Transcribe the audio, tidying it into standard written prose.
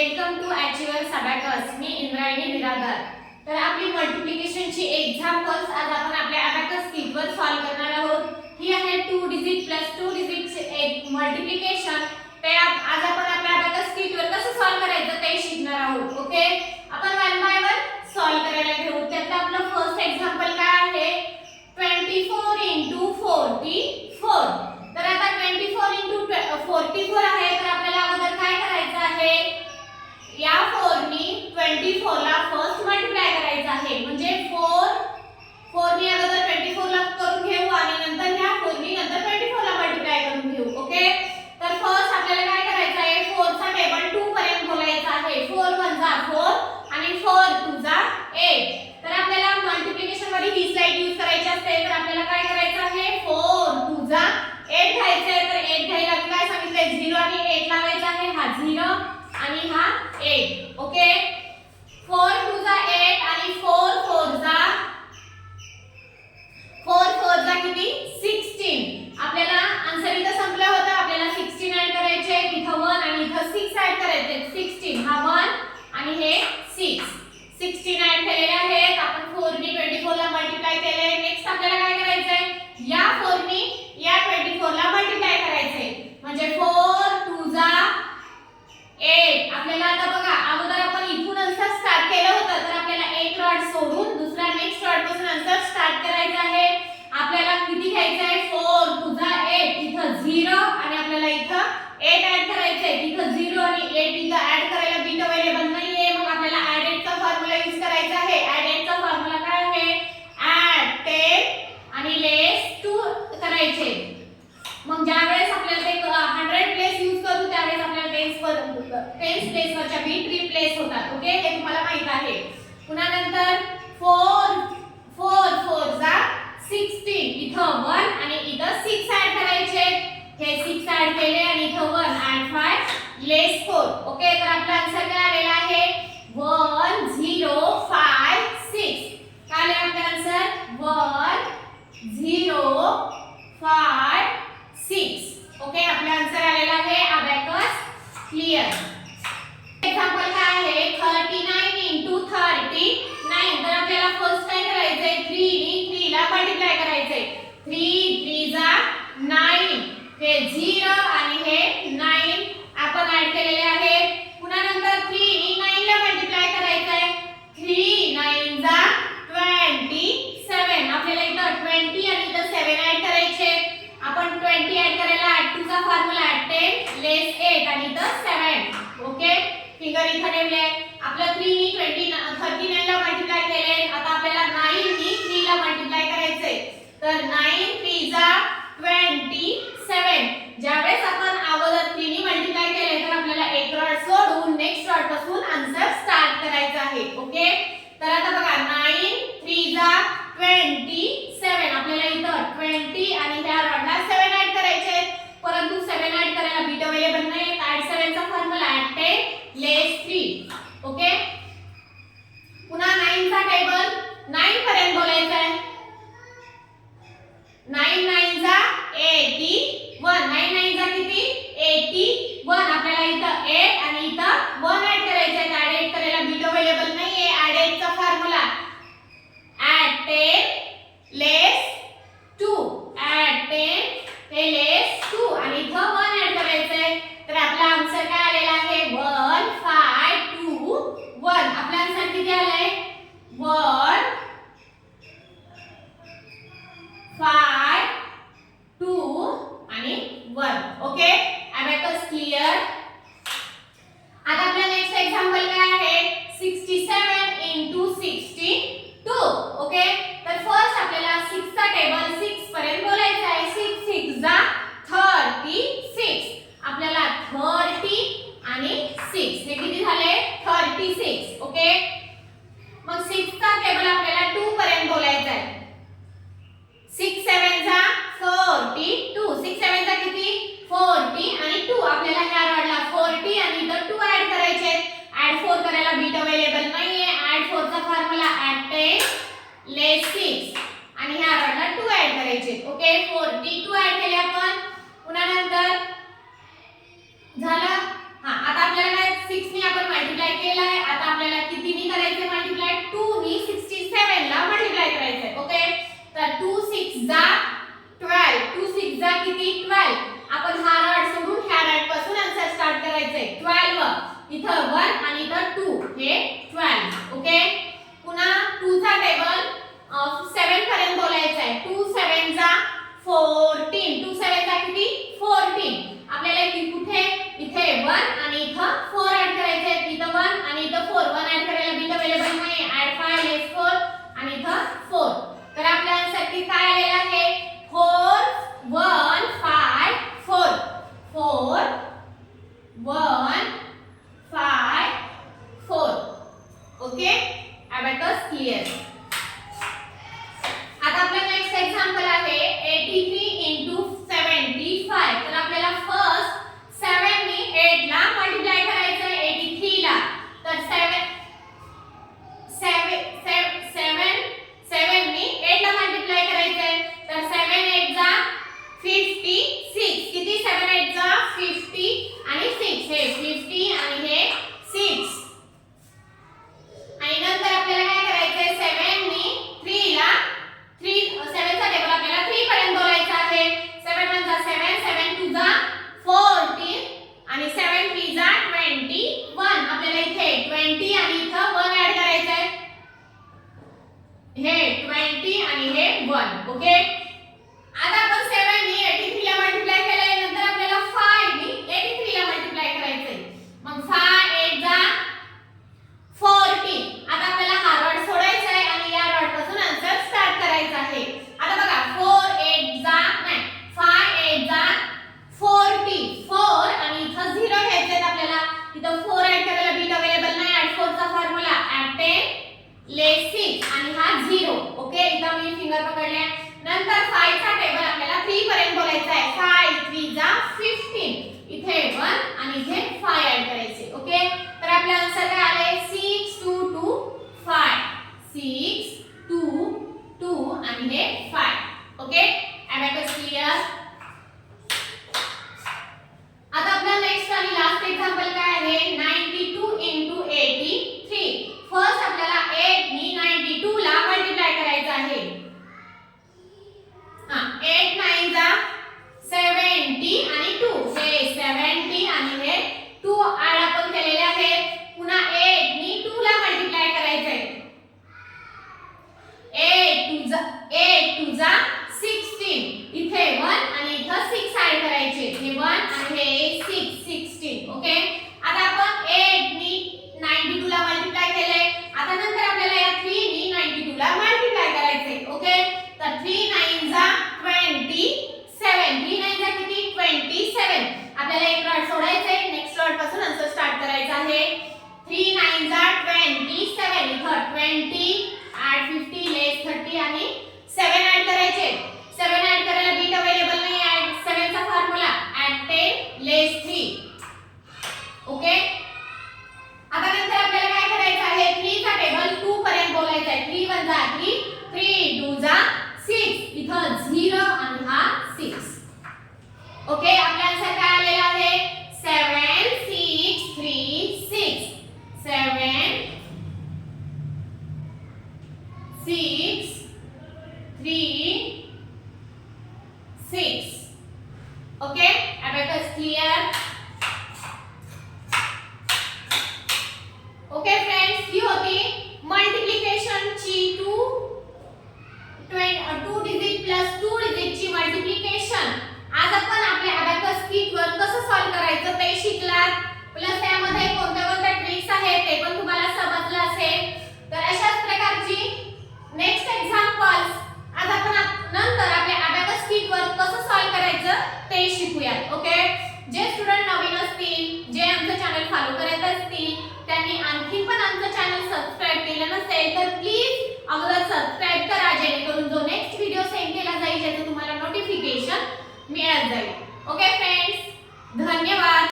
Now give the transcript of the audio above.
Welcome to achievers abacus. मी इंद्रायणी बिरादर. तर आपली मल्टिप्लिकेशनची एक्झाम्पल्स आज आपण आपल्या अबॅकस किटवर सॉल्व्ह करणार आहोत. ही आहे 2 डिजिट प्लस 2 डिजिटचे एक मल्टिप्लिकेशन. ते आज आपण आपल्या अबॅकस किटवर कसं सॉल्व्ह करायचं ते शिकणार आहोत. ओके, आपण वन बाय वन सॉल्व्ह करायला घेऊ. त्यात आपलं फर्स्ट एक्झाम्पल काय आहे, 24 * 44. तर आता 24 * 44 आहे. तर आपल्याला अगोदर काय करायचं आहे, या 4 नी 24 ला फर्स्ट मल्टिप्लाय करायचं आहे. म्हणजे 4 नी अगोदर 24 ला करून घेऊ आणि नंतर ह्या 4 नी नंतर 24 ला मल्टिप्लाय करून घेऊ. ओके, तर फर्स्ट आपल्याला काय करायचं आहे, 4 चा टेबल 2 पर्यंत बोलायचा आहे. 4 * 1 = 4 आणि 4 * 2 = 8. तर आपल्याला मल्टिप्लिकेशन मध्ये ही स्लाइड यूज करायची असते. तर आपल्याला काय करायचं आहे, 4 * 2 = 8 घ्यायचं आहे. तर 8 घ्यायला मी काय सांगितलंय, 0 आणि 8 लावायचा आहे. हा 0 आणि हा 8. ओके, 4 * 2 = 8 आणि 4 * 4 = किती, 16. आपल्याला आन्सर इथं संपलं होतं. आपल्याला 16 ऍड करायचे, इथं 1 आणि इथं 6 ऍड करायचे. 16 हा 1 आणि हे 6. 16 ऍड केलेले आहेत. आपण 4 नी 24 ला मल्टिप्लाय केले. नेक्स्ट आपल्याला काय करायचंय, या 4 नी या 24 ला मल्टिप्लाय करायचंय. म्हणजे 4 * 2 = 8. आपल्याला आता बघा, अगोदर आपण इथून आन्सर स्टार्ट केलं होतं. तर आपल्याला एक रॉड सोडून दुसऱ्या नेक्स्ट रॉड पासून आन्सर स्टार्ट करायचं आहे. आपल्याला किती घ्यायचं आहे, 4 * 2 = 8. इथं 0 आणि आपल्याला इथं 8 ऍड करायचंय. इथं 0 आणि 8 इथं ऍड करायला बीट अवेलेबल नाहीये. मग आपल्याला ऍड 8 चा फॉर्म्युला यूज करायचा आहे. ऍड 8 चा फॉर्म्युला काय आहे, ऍड 10 आणि लेस 2 करायचे. मग ज्यावेळेस आपल्याला ते 100 प्लेस यूज करू त्यावेळेस आपल्याला 10 प्लेस वरच्या बीट रिप्लेस होतात. ओके, हे तुम्हाला माहित आहे. पुन्हा नंतर 4 * 4 = 16. इथं 1 आणि इथं 6 ऍड करायचे. हे 6 ऍड केले आणि इथं 1 ऍड 5 लेस 4. ओके, तर आपला आन्सर काय आलेला आहे, 1056. काय आले आपला आन्सर, 1056. ओके, आपला आन्सर आलेला आहे अबॅकस क्लियर. एक्झाम्पल काय आहे, 39 * 39. तर आपल्याला फर्स्ट काय करायचंय, 3 नी 3 ला मल्टिप्लाय करायचंय. 3 * 3 = 9. हे 0 आणि हे 9 आपण ऍड केलेले आहेत. पुन्हा नंतर 3 नी 9 ला मल्टिप्लाय करायचंय. 3 * 9 = 27. आपल्याला इथं 20 आणि इथं 7 ऍड करायचे. आपण 20 ऍड करायला ऍड 2 चा फॉर्म्युला ऍड 10 लेस 8 आणि इथं 7. ओके, फिंगर इथं ठेवले. आपलं 3 नी 39 ला मल्टिप्लाय केले. आता आपल्याला 9 नी 3 ला मल्टिप्लाय करायचंय. तर 9 * 3 = 27. ज्यावेळेस आपण अगोदर 3 नी मल्टिप्लाय केले तर आपल्याला एक रॉड सोडून नेक्स्ट रॉड पासून आन्सर स्टार्ट करायचं आहे. ओके, तर आता बघा, 9 * 3 = 27. आपल्याला इथं 20 आणि ह्या रॉडला 7 ऍड करायचे. परंतु 7 ऍड करायला बीट अवेलेबल नाही. ऍड 7 चा फॉर्म्युला ऍड 10 लेस 3. ओके, पुन्हा 9 चा टेबल 9 पर्यंत बोलायचा आहे. 9 * 9 = 81. 9 * 9 = किती, 81. आपल्याला इथं 8 आणि इथं 1 ऍड करायचे आहे. ऍड 8 करायला बीट अवेलेबल नाहीये. ऍड 8 चा फॉर्म्युला ऍड 10 लेस 2. ऍड 10 हे लेस 2 आणि इथं 1 ऍड करायचंय. तर आपला आन्सर काय आलेला आहे, 1521. आपला आन्सर किती आलाय, 1 5 2 आणि 1. Okay, abacus clear. आता आपला नेक्स्ट एक्झाम्पल काय आहे, 67 * 62. ओके, तर फर्स्ट आपल्याला 6 चा टेबल 6 पर्यंत बोलायचा आहे. 6 * 6 = 36. आपल्याला 30 आणि 6 हे किती झाले, 36. ओके, मग 6 चा टेबल आपल्याला 2 पर्यंत बोलायचा आहे. 6 * 7 = 42. 6 * 7 = किती, 40 आणि 2. आपल्याला ह्या रॉडला 40 आणि इथं 2 ऍड करायचे. ऍड 4 करायला बीट अवेलेबल नाहीये. ऍड 4 चा फॉर्म्युला ऍड 10 लेस 6 आणि ह्या रॉडला 2 ऍड करायचे. ओके, 42 ऍड केले आपण. पुन्हा नंतर झालं. आता आपल्याला काय 6 नी आपण तर 2 6 जा 12, 2 6 जा किती 12. आपण हा रॉड सोडून ह्या रॉड पासून आन्सर स्टार्ट करायचंय. 12 इथं 1 आणि इथं 2 हे 12. ओके, पुन्हा 2 चा टेबल 7 पर्यंत बोलायचा आहे. 2 7 जा 14, 2 7 जा किती 14. आपल्याला इथे कुठे इथे 1 आणि इथं 4 ऍड करायचे आहेत. इथं 1 आणि इथं 4. 1 ऍड करायला बिट अवेलेबल नाही. ऍड 5 लेस 4 आणि इथं 4. तर आपल्या आन्सर काय आलेला आहे 4 1 5 4. 4 1 5 4. Okay, abacus clear. आता आपला नेक्स्ट एक्झाम्पल आहे 83 75. तर आपल्याला फर्स्ट 7 नी 8 ला मल्टिप्लाय करायचं आहे 83 ला. तर 7 नी 8 ला मल्टिप्लाय करायचं आहे. तर 7 8 जा 56. किती 7 8 जा 50 आणि 6 हे 50 आणि हे 6. आणि नंतर आपल्याला काय करायचंय 7 नी 3 ला 7 चा टेबल आपल्याला 3 पर्यंत बोलायचा आहे. 7 1 जा 7, 7 2 जा 14 आणि 7 3 जा 21. आपल्याला इथे 20 आणि इथं 1 ऍड करायचं आहे. हे 20 आणि हे 1. ओके, आता आपण 7 नी 83 ला मल्टिप्लाय केलंय. नंतर आपल्याला 5 नी 83 ला मल्टिप्लाय करायचंय. मग 5 8 जा 40. आता आपल्याला हा रॉड सोडायचा आहे आणि या रॉड पासून आन्सर स्टार्ट करायचा आहे. आता बघा 4 8 जा नाही 5 8 जा 40. 4 आणि इथं 0 घ्यायचे आहेत आपल्याला. इथं 4 ऍड करायला बिट अवेलेबल नाही. ऍड 4 चा फॉर्म्युला ऍड 10 लेस 6 आणि हा 0. ओके, इथं मी फिंगर पकडले. नंतर 5 चा टेबल आपल्याला 3 पर्यंत बोलायचा आहे. 5 3 जा 15. इथे 1 आणि इथे 5 ऍड करायचे. ओके, तर आपला आन्सर काय आले 6 2 2 5. 6 2 2 आणि हे 5. Okay, abacus clear. आता आपला नेक्स्ट आणि लास्ट एक्झाम्पल काय आहे 92 83. फर्स्ट आपल्याला 8 नी 92 ला मल्टिप्लाय करायचं आहे. 8 9 जा 70 आणि 2 हे 70 आणि हे 2 ऍड आपण केलेले आहेत. पुन्हा 8 नी 2 ला मल्टिप्लाय करायचंय. 8 2 जा 16. इथे 1 आणि इथं 6 ऍड करायचे. हे 1 आणि हे 6 16. ओके, आता आपण 8 नी 92 ला मल्टिप्लाय केले. आता नंतर आपल्याला या 3 नी 92 ला मल्टिप्लाय करायचंय. ओके, तर 3 9 जा 27. 3 9 जा किती 27. आपल्याला एक रॉड सोडायचंय. नेक्स्ट रॉड पासून आन्सर स्टार्ट करायचा आहे. 3 9 जा 27. इथं 20 ऍड 50 लेस 30 आणि 7 ऍड करायचे. 7 ऍड करायला बिट अवेलेबल नाही. ऍड 7 चा फॉर्म्युला ऍड 10 लेस 3. ओके, आता नंतर आपल्याला काय करायचं आहे 3 चा टेबल 2 पर्यंत बोलायचा आहे. 3 1 जा 3 3 2 जा 6. इथं 0 आणि हा 6. ओके, आपला आन्सर काय आलेला आहे 7 6 3 6. 7 6 3 6. Okay, abacus clear. Okay friends, ही होती मल्टिप्लिकेशनची 2 डिजिट प्लस 2 डिजिटची मल्टिप्लिकेशन. आज आपण आपल्या अबॅकस किट वर कसं सॉल्व करायचं ते शिकलात. प्लस त्यामध्ये कोणत्या कोणत्या ट्रिक्स आहेत ते पण तुम्हाला समजलं असेल. तर अशाच प्रकारची नेक्स्ट एक्झाम्पल्स आज आपण नंतर आपल्या अबॅकस किट वर कसं सॉल्व करायचं ते शिकूयात. ओके, जे स्टुडंट नवीन असतील, जे आमचं चॅनल फॉलो करत असतील, त्यांनी आणखी पण आमचं चॅनल सबस्क्राइब केलं नसेल तर प्लीज अगोदर सबस्क्राइब करा, जेणेकरून जो नेक्स्ट व्हिडिओ सेंड केला जाईल त्याचं तुम्हाला नोटिफिकेशन मिळत जाईल. ओके फ्रेंड्स, धन्यवाद.